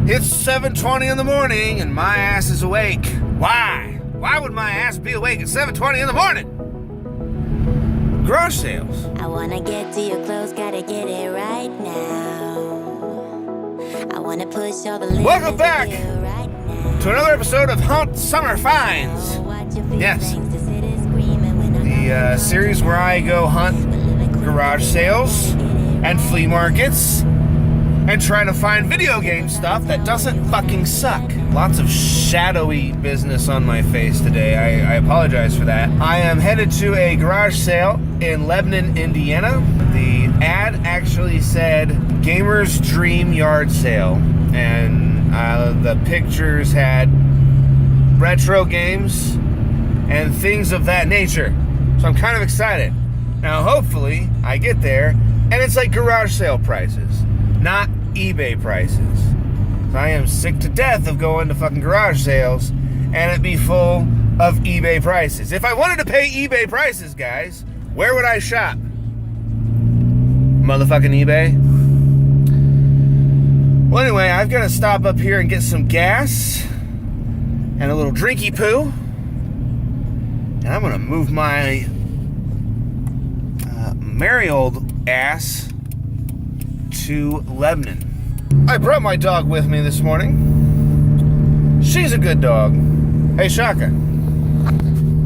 It's 7:20 in the morning and my ass is awake. Why? Why would my ass be awake at 7:20 in the morning? Garage sales. I wanna get to your clothes, gotta get it right now. I wanna push all the limits. Welcome back right now. to another episode of Hunt Summer Finds. Yes, the series where I go hunt garage sales and flea markets and try to find video game stuff that doesn't fucking suck. Lots of shadowy business on my face today. I apologize for that. I am headed to a garage sale in Lebanon, Indiana. The ad actually said Gamer's Dream Yard Sale, and the pictures had retro games and things of that nature. So I'm kind of excited. Now hopefully I get there and it's like garage sale prices, not eBay prices. So I am sick to death of going to fucking garage sales and it be full of eBay prices. If I wanted to pay eBay prices, guys, where would I shop? Motherfucking eBay. Well, anyway, I've got to stop up here and get some gas and a little drinky poo. And I'm going to move my merry old ass to Lebanon. I brought my dog with me this morning. She's a good dog. Hey, Shaka.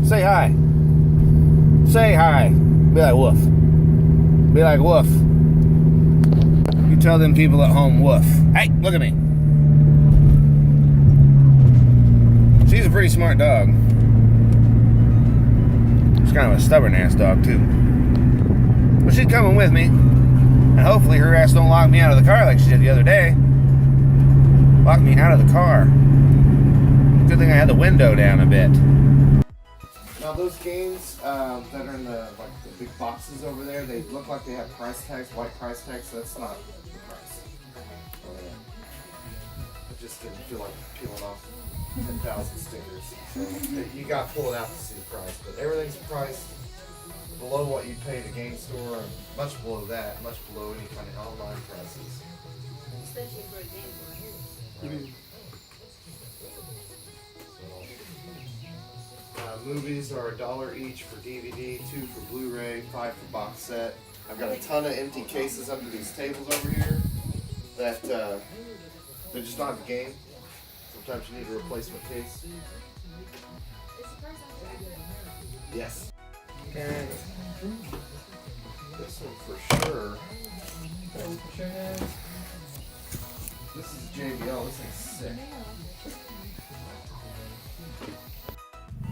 Say hi. Say hi. Be like woof. Be like woof. You tell them people at home woof. Hey, look at me. She's a pretty smart dog. She's kind of a stubborn ass dog too. But she's coming with me. And hopefully her ass don't lock me out of the car like she did the other day. Lock me out of the car. Good thing I had the window down a bit. Now those games that are in the big boxes over there, they look like they have price tags, white price tags, so that's not the price. I just didn't feel like peeling off 10,000 stickers. So you got to pull it out to see the price. But everything's priced below what you pay at a game store, and much below that, much below any kind of online prices. Especially for a game boy. Right. Movies are $1 each for DVD, $2 for Blu-ray, $5 for box set. I've got a ton of empty cases under these tables over here that they just don't have a game. Sometimes you need a replacement case. Yes. And this one for sure. This is JBL. This thing's sick.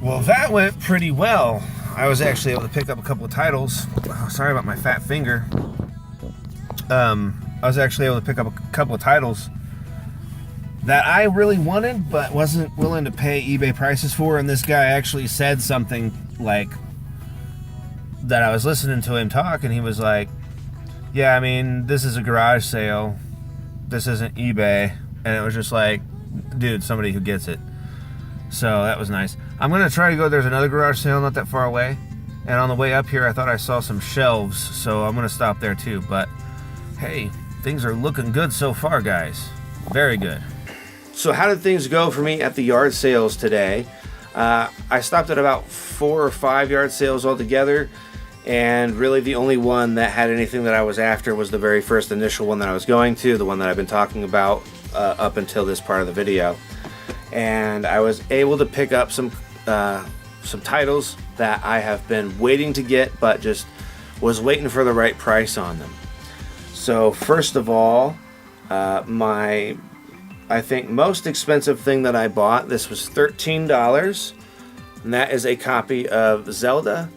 Well, that went pretty well. I was actually able to pick up a couple of titles. Oh, sorry about my fat finger. I was actually able to pick up a couple of titles that I really wanted, but wasn't willing to pay eBay prices for. And this guy actually said something like that. I was listening to him talk, and he was like, "Yeah, I mean, this is a garage sale. This isn't eBay." And it was just like, dude, somebody who gets it. So that was nice. I'm going to try to go. There's another garage sale not that far away. And on the way up here, I thought I saw some shelves. So I'm going to stop there too. But hey, things are looking good so far, guys. Very good. So how did things go for me at the yard sales today? I stopped at about 4 or 5 yard sales altogether. And really the only one that had anything that I was after was the very first initial one that I was going to. The one that I've been talking about up until this part of the video. And I was able to pick up some titles that I have been waiting to get, but just was waiting for the right price on them. So first of all, my, I think, most expensive thing that I bought, this was $13, and that is a copy of Zelda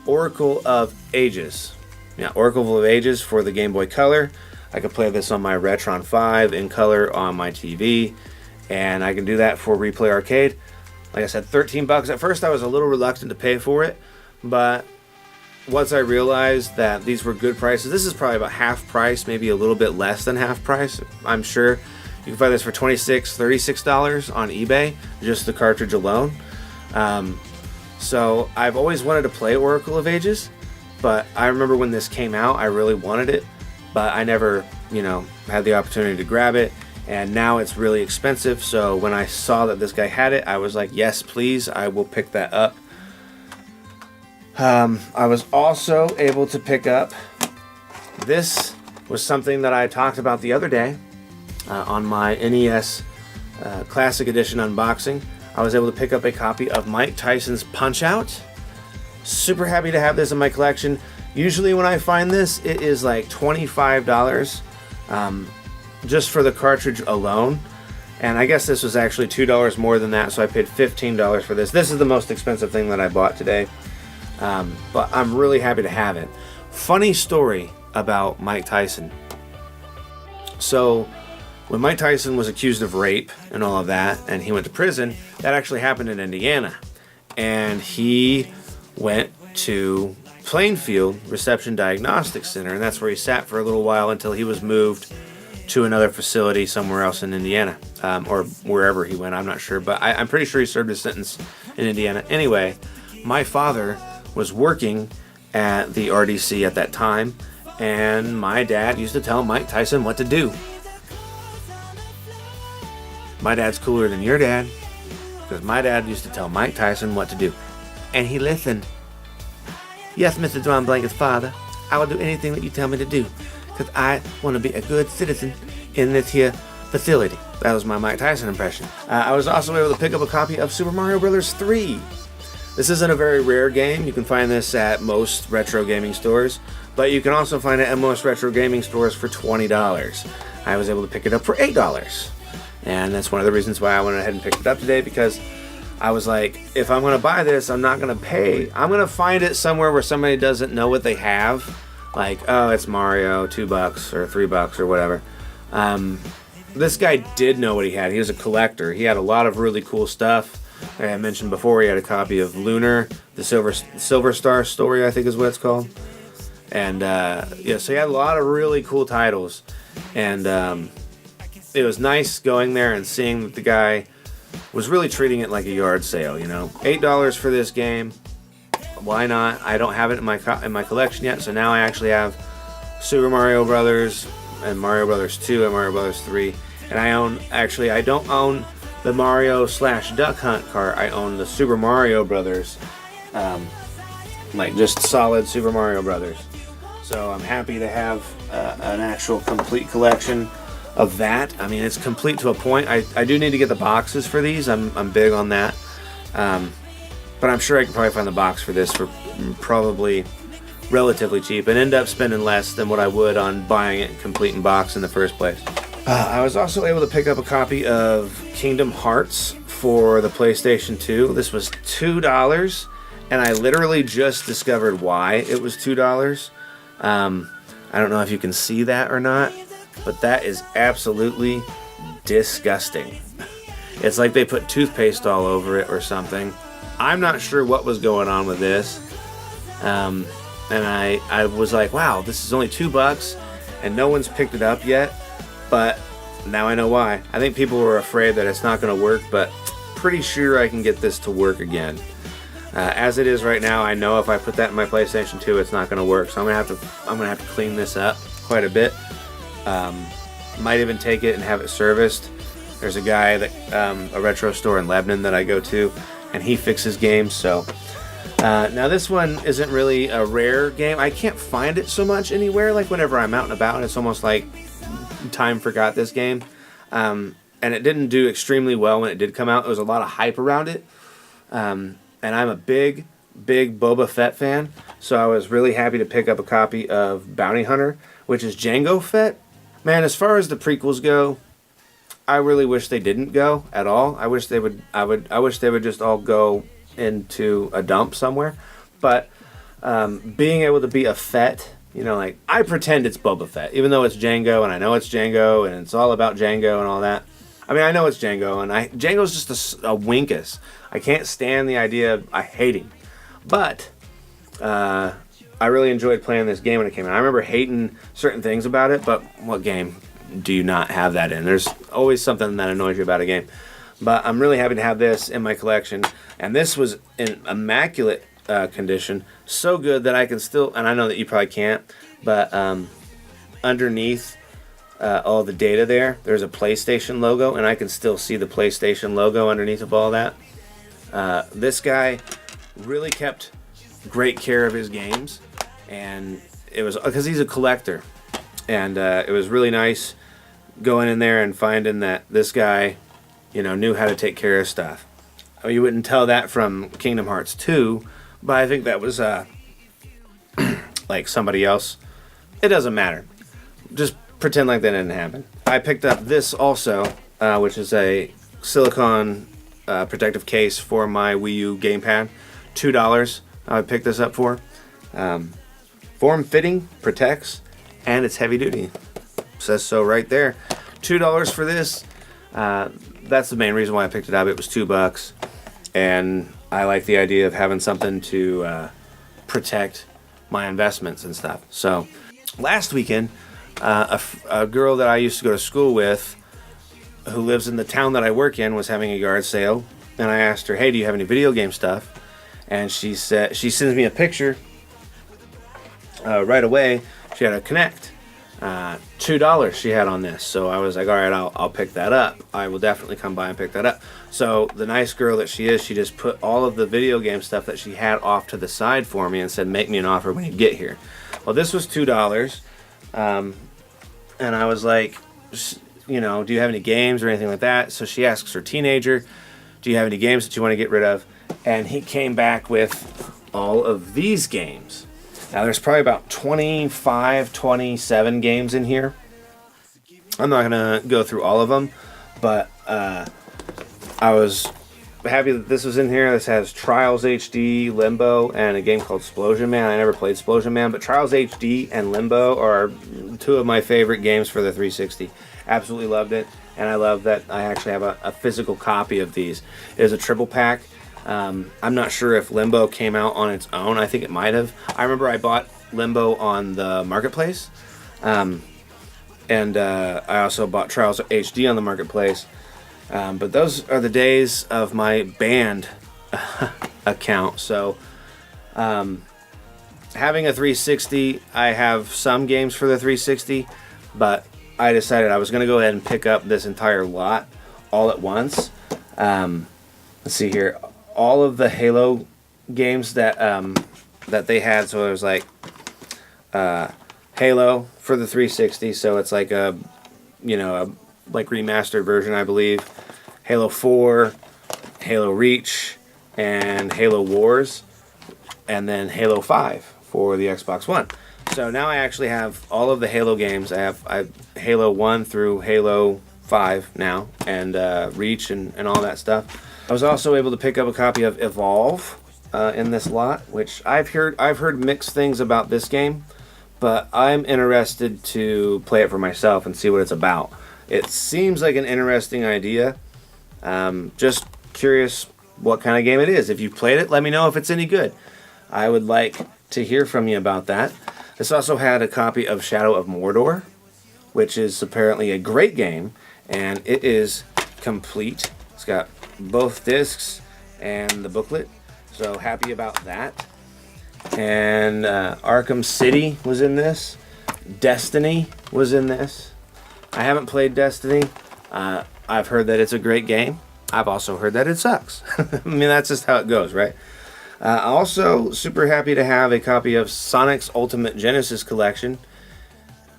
Oracle of Ages. Yeah, Oracle of Ages for the Game Boy Color. I could play this on my Retron 5 in color on my TV. And I can do that for Replay Arcade. Like I said, $13. At first I was a little reluctant to pay for it, but once I realized that these were good prices, this is probably about half price, maybe a little bit less than half price. I'm sure you can find this for $26, $36 on eBay, just the cartridge alone. So I've always wanted to play Oracle of Ages, but I remember when this came out, I really wanted it, but I never, had the opportunity to grab it. and now it's really expensive. So when I saw that this guy had it, I was like, yes, please, I will pick that up. I was also able to pick up, this was something that I talked about the other day on my NES Classic Edition unboxing. I was able to pick up a copy of Mike Tyson's Punch-Out! Super happy to have this in my collection. Usually when I find this, it is like $25 just for the cartridge alone. And I guess this was actually $2 more than that, so I paid $15 for this. This is the most expensive thing that I bought today. But I'm really happy to have it. Funny story about Mike Tyson. So when Mike Tyson was accused of rape and all of that, and he went to prison, that actually happened in Indiana. And he went to Plainfield Reception Diagnostic Center, and that's where he sat for a little while until he was moved to another facility somewhere else in Indiana, or wherever he went, I'm not sure, but I'm pretty sure he served his sentence in Indiana. Anyway, my father was working at the RDC at that time, and my dad used to tell Mike Tyson what to do. My dad's cooler than your dad, because my dad used to tell Mike Tyson what to do, and he listened. Yes, Mr. Drumblanket's father, I will do anything that you tell me to do, because I want to be a good citizen in this here facility. That was my Mike Tyson impression. I was also able to pick up a copy of Super Mario Bros. 3. This isn't a very rare game. You can find this at most retro gaming stores, but you can also find it at most retro gaming stores for $20. I was able to pick it up for $8. And that's one of the reasons why I went ahead and picked it up today, because I was like, if I'm going to buy this, I'm not going to pay. I'm going to find it somewhere where somebody doesn't know what they have. Like, oh, it's Mario, $2 or $3 or whatever. This guy did know what he had. He was a collector. He had a lot of really cool stuff. Like I mentioned before, he had a copy of Lunar, the Silver Star Story, I think is what it's called. And yeah, so he had a lot of really cool titles. And it was nice going there and seeing that the guy was really treating it like a yard sale, you know. $8 for this game. Why not? I don't have it in my collection yet, so now I actually have Super Mario Brothers and Mario Brothers 2 and Mario Brothers 3. And I don't own the Mario / Duck Hunt cart. I own the Super Mario Brothers, like just solid Super Mario Brothers. So I'm happy to have an actual complete collection of that. I mean, it's complete to a point. I do need to get the boxes for these. I'm big on that. But I'm sure I could probably find the box for this for probably relatively cheap and end up spending less than what I would on buying it complete in box in the first place. I was also able to pick up a copy of Kingdom Hearts for the PlayStation 2. This was $2, and I literally just discovered why it was $2. I don't know if you can see that or not, but that is absolutely disgusting. It's like they put toothpaste all over it or something. I'm not sure what was going on with this. And I was like, wow, this is only $2 and no one's picked it up yet. But now I know why. I think people were afraid that it's not going to work, but pretty sure I can get this to work again. As it is right now, I know if I put that in my PlayStation 2, it's not going to work. So I'm gonna have to clean this up quite a bit. Might even take it and have it serviced. There's a guy that a retro store in Lebanon that I go to, and he fixes games. So now this one isn't really a rare game. I can't find it so much anywhere. Like whenever I'm out and about, it's almost like time forgot this game. And it didn't do extremely well when it did come out. There was a lot of hype around it. And I'm a big Boba Fett fan, so I was really happy to pick up a copy of Bounty Hunter, which is Jango Fett. Man, as far as the prequels go, I really wish they didn't go at all. I wish they would. I wish they would just all go into a dump somewhere. But being able to be a Fett, you know, like I pretend it's Boba Fett, even though it's Jango, and I know it's Jango, and it's all about Jango and all that. I mean, I know it's Jango, and Jango's just a winkus. I can't stand the idea. I hate him. But I really enjoyed playing this game when it came out. I remember hating certain things about it, but what game do you not have that in? There's always something that annoys you about a game. But I'm really happy to have this in my collection. And this was in immaculate condition. So good that I can still, and I know that you probably can't, but underneath all the data there. There's a PlayStation logo, and I can still see the PlayStation logo underneath of all that. This guy really kept great care of his games, and it was because he's a collector, and it was really nice going in there and finding that this guy, you know, knew how to take care of stuff. You wouldn't tell that from Kingdom Hearts 2, but I think that was like somebody else. It doesn't matter. Just pretend like that didn't happen. I picked up this also, which is a silicone protective case for my Wii U gamepad. $2 I picked this up for. Form fitting, protects, and it's heavy duty. Says so right there. $2 for this. That's the main reason why I picked it up. It was $2, and I like the idea of having something to protect my investments and stuff. So last weekend, a girl that I used to go to school with, who lives in the town that I work in, was having a yard sale, and I asked her, "Hey, do you have any video game stuff?" And she said, she sends me a picture right away. She had a Kinect. $2 she had on this, so I was like, all right, I'll pick that up. I will definitely come by and pick that up. So the nice girl that she is, she just put all of the video game stuff that she had off to the side for me and said, make me an offer when you get here. Well, this was $2, and I was like, you know, do you have any games or anything like that? So she asks her teenager, do you have any games that you want to get rid of? And he came back with all of these games. Now there's probably about 25, 27 games in here. I'm not going to go through all of them, but I was happy that this was in here. This has Trials HD, Limbo, and a game called Splosion Man. I never played Splosion Man, but Trials HD and Limbo are two of my favorite games for the 360. Absolutely loved it, and I love that I actually have a physical copy of these. It is a triple pack. I'm not sure if Limbo came out on its own. I think it might have. I remember I bought Limbo on the Marketplace. And I also bought Trials HD on the Marketplace. But those are the days of my band account. So having a 360, I have some games for the 360. But I decided I was going to go ahead and pick up this entire lot all at once. Let's see here. All of the Halo games that that they had, so it was like Halo for the 360, so it's like a, you know, a like remastered version, I believe. Halo 4, Halo Reach, and Halo Wars, and then Halo 5 for the Xbox One. So now I actually have all of the Halo games. I have Halo 1 through Halo 5 now, and Reach and all that stuff. I was also able to pick up a copy of Evolve in this lot, which I've heard mixed things about this game, but I'm interested to play it for myself and see what it's about. It seems like an interesting idea. Just curious what kind of game it is. If you've played it, let me know if it's any good. I would like to hear from you about that. This also had a copy of Shadow of Mordor, which is apparently a great game, and it is complete. It's got both discs and the booklet, so happy about that. And Arkham City was in this. Destiny was in this. I haven't played Destiny. I've heard that it's a great game. I've also heard that it sucks. I mean, that's just how it goes, right? Also, super happy to have a copy of Sonic's Ultimate Genesis Collection.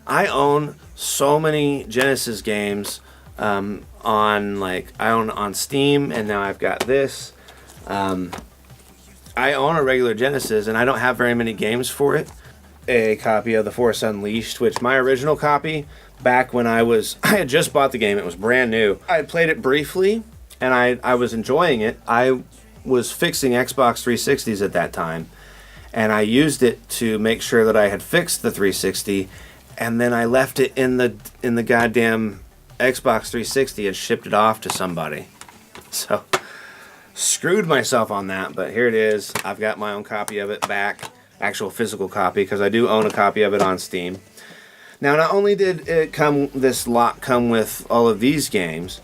I own so many Genesis games on Steam, and now I've got this. I own a regular Genesis, and I don't have very many games for it. A copy of The Force Unleashed, which my original copy, back when I had just bought the game, it was brand new. I had played it briefly, and I was enjoying it. I was fixing Xbox 360s at that time, and I used it to make sure that I had fixed the 360, and then I left it in the goddamn Xbox 360 and shipped it off to somebody. So screwed myself on that, but here it is. I've got my own copy of it back, actual physical copy, because I do own a copy of it on Steam. Now, not only did this lot come with all of these games,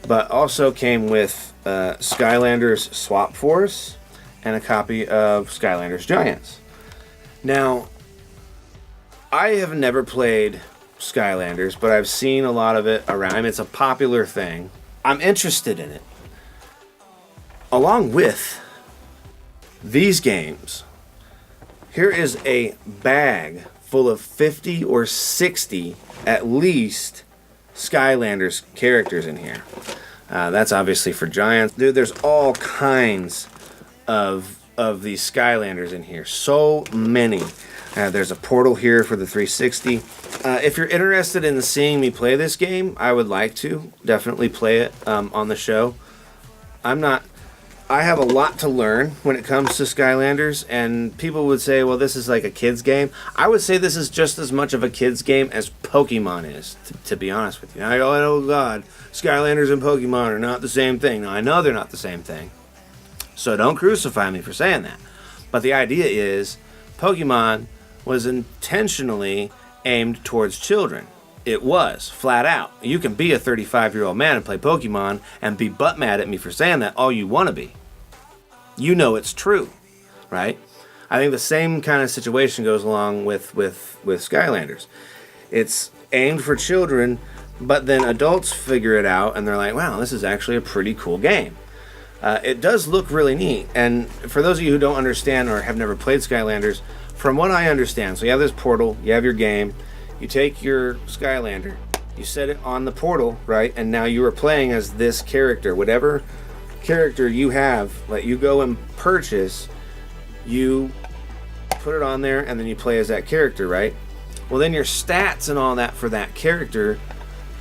but also came with Skylanders Swap Force and a copy of Skylanders Giants. Now, I have never played Skylanders, but I've seen a lot of it around. I mean, it's a popular thing. I'm interested in it. Along with these games, here is a bag full of 50 or 60 at least Skylanders characters in here. That's obviously for Giants. Dude, there's all kinds of these Skylanders in here. So many. There's a portal here for the 360. If you're interested in seeing me play this game, I would like to definitely play it on the show. I have a lot to learn when it comes to Skylanders, and people would say, well, this is like a kid's game. I would say this is just as much of a kid's game as Pokemon is, to be honest with you. Now, oh God, Skylanders and Pokemon are not the same thing. Now, I know they're not the same thing, so don't crucify me for saying that. But the idea is, Pokemon was intentionally aimed towards children. It was, flat out. You can be a 35-year-old man and play Pokemon and be butt mad at me for saying that all you want to be. You know it's true, right? I think the same kind of situation goes along with Skylanders. It's aimed for children, but then adults figure it out and they're like, wow, this is actually a pretty cool game. It does look really neat. And for those of you who don't understand or have never played Skylanders, from what I understand, so you have this portal, you have your game, you take your Skylander, you set it on the portal, right? And now you are playing as this character. Whatever character you have, let you go and purchase, you put it on there and then you play as that character, right? Well, then your stats and all that for that character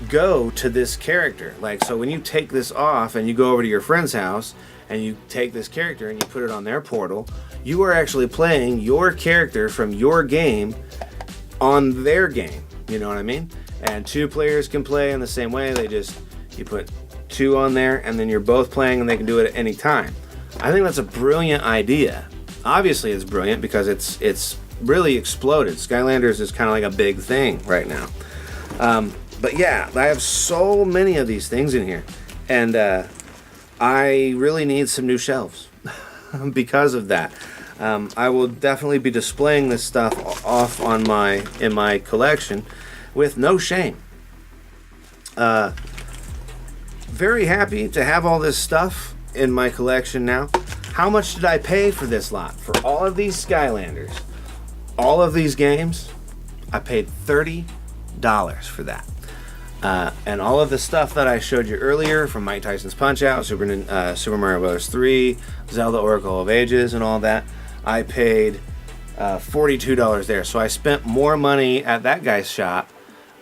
go to this character. Like, so when you take this off and you go over to your friend's house and you take this character and you put it on their portal, you are actually playing your character from your game on their game. You know what I mean? And two players can play in the same way. You put two on there and then you're both playing and they can do it at any time. I think that's a brilliant idea. Obviously it's brilliant because it's really exploded. Skylanders is kind of like a big thing right now. But yeah, I have so many of these things in here, and I really need some new shelves because of that. I will definitely be displaying this stuff off in my collection with no shame. Very happy to have all this stuff in my collection now. How much did I pay for this lot? For all of these Skylanders, all of these games, I paid $30 for that. And all of the stuff that I showed you earlier, from Mike Tyson's Punch-Out, Super Mario Bros. 3, Zelda Oracle of Ages, and all that, I paid $42 there. So I spent more money at that guy's shop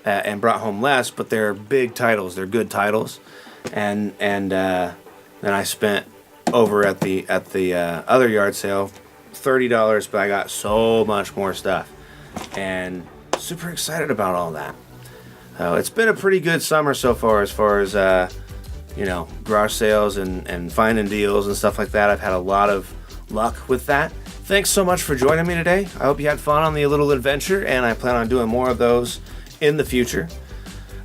and brought home less, but they're big titles. They're good titles. And then I spent over at the other yard sale $30, but I got so much more stuff. And super excited about all that. It's been a pretty good summer so far as garage sales and finding deals and stuff like that. I've had a lot of luck with that. Thanks so much for joining me today. I hope you had fun on the little adventure, and I plan on doing more of those in the future.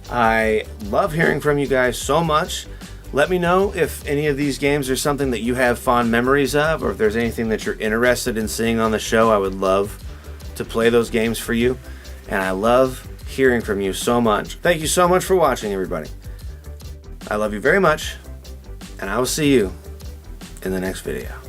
I love hearing from you guys so much. Let me know if any of these games are something that you have fond memories of, or if there's anything that you're interested in seeing on the show. I would love to play those games for you, and I love hearing from you so much. Thank you so much for watching, everybody. I love you very much, and I will see you in the next video.